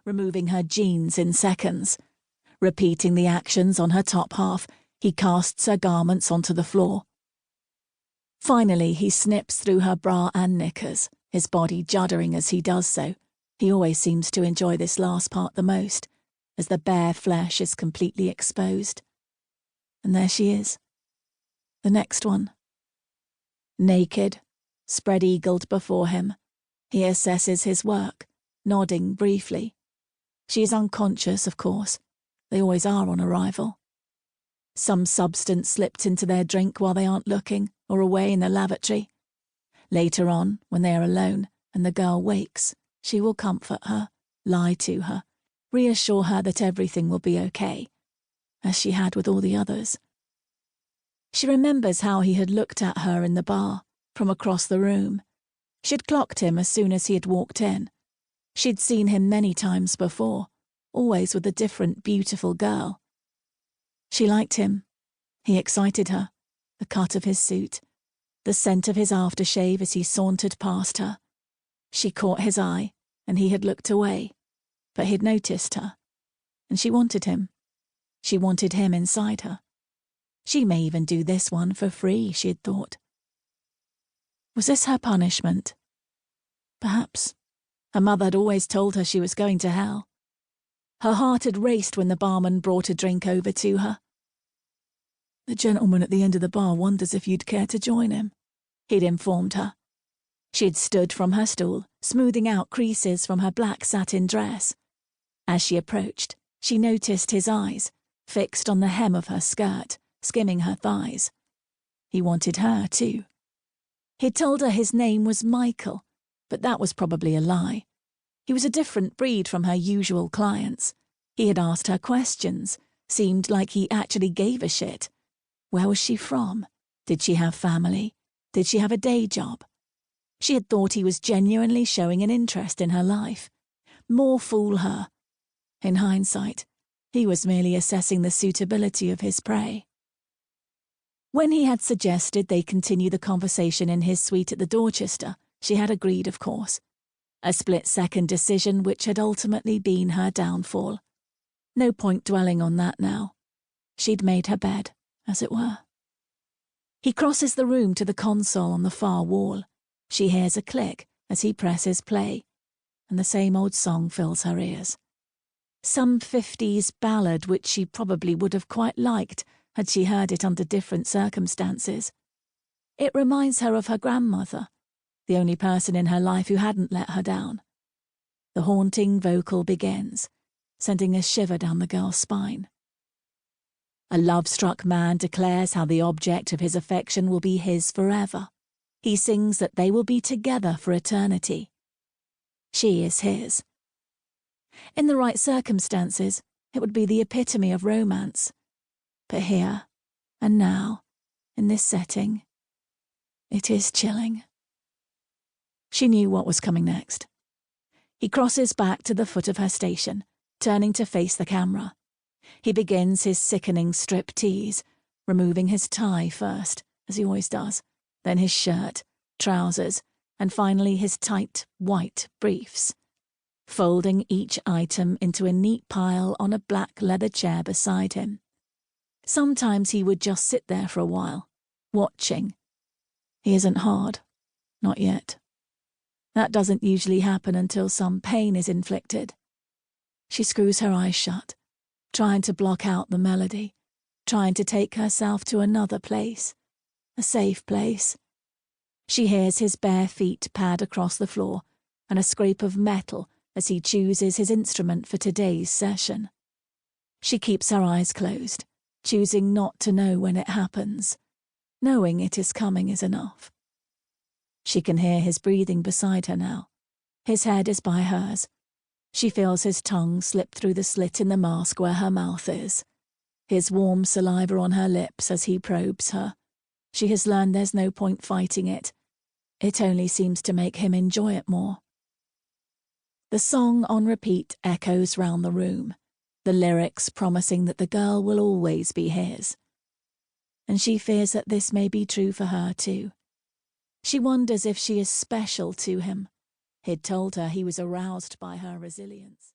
removing her jeans in seconds. Repeating the actions on her top half, he casts her garments onto the floor. Finally, he snips through her bra and knickers, his body juddering as he does so. He always seems to enjoy this last part the most, as the bare flesh is completely exposed. And there she is. The next one. Naked, spread-eagled before him, he assesses his work, nodding briefly. She is unconscious, of course. They always are on arrival. Some substance slipped into their drink while they aren't looking, or away in the lavatory. Later on, when they are alone and the girl wakes, she will comfort her, lie to her, reassure her that everything will be okay, as she had with all the others. She remembers how he had looked at her in the bar, from across the room. She'd clocked him as soon as he had walked in. She'd seen him many times before, always with a different, beautiful girl. She liked him. He excited her, the cut of his suit, the scent of his aftershave as he sauntered past her. She caught his eye, and he had looked away, but he'd noticed her, and she wanted him. She wanted him inside her. She may even do this one for free, she had thought. Was this her punishment? Perhaps. Her mother had always told her she was going to hell. Her heart had raced when the barman brought a drink over to her. The gentleman at the end of the bar wonders if you'd care to join him, he'd informed her. She had stood from her stool, smoothing out creases from her black satin dress. As she approached, she noticed his eyes, fixed on the hem of her skirt, skimming her thighs. He wanted her, too. He'd told her his name was Michael, but that was probably a lie. He was a different breed from her usual clients. He had asked her questions, seemed like he actually gave a shit. Where was she from? Did she have family? Did she have a day job? She had thought he was genuinely showing an interest in her life. More fool her. In hindsight, he was merely assessing the suitability of his prey. When he had suggested they continue the conversation in his suite at the Dorchester, she had agreed, of course. A split-second decision which had ultimately been her downfall. No point dwelling on that now. She'd made her bed, as it were. He crosses the room to the console on the far wall. She hears a click as he presses play, and the same old song fills her ears. Some 50s ballad which she probably would have quite liked had she heard it under different circumstances. It reminds her of her grandmother, the only person in her life who hadn't let her down. The haunting vocal begins, sending a shiver down the girl's spine. A love-struck man declares how the object of his affection will be his forever. He sings that they will be together for eternity. She is his. In the right circumstances, it would be the epitome of romance. But here, and now, in this setting, it is chilling. She knew what was coming next. He crosses back to the foot of her station, turning to face the camera. He begins his sickening strip-tease, removing his tie first, as he always does, then his shirt, trousers, and finally his tight, white briefs, folding each item into a neat pile on a black leather chair beside him. Sometimes he would just sit there for a while, watching. He isn't hard. Not yet. That doesn't usually happen until some pain is inflicted. She screws her eyes shut, trying to block out the melody, trying to take herself to another place, a safe place. She hears his bare feet pad across the floor and a scrape of metal as he chooses his instrument for today's session. She keeps her eyes closed, choosing not to know when it happens. Knowing it is coming is enough. She can hear his breathing beside her now. His head is by hers. She feels his tongue slip through the slit in the mask where her mouth is. His warm saliva on her lips as he probes her. She has learned there's no point fighting it. It only seems to make him enjoy it more. The song on repeat echoes round the room, the lyrics promising that the girl will always be his. And she fears that this may be true for her too. She wonders if she is special to him. He'd told her he was aroused by her resilience.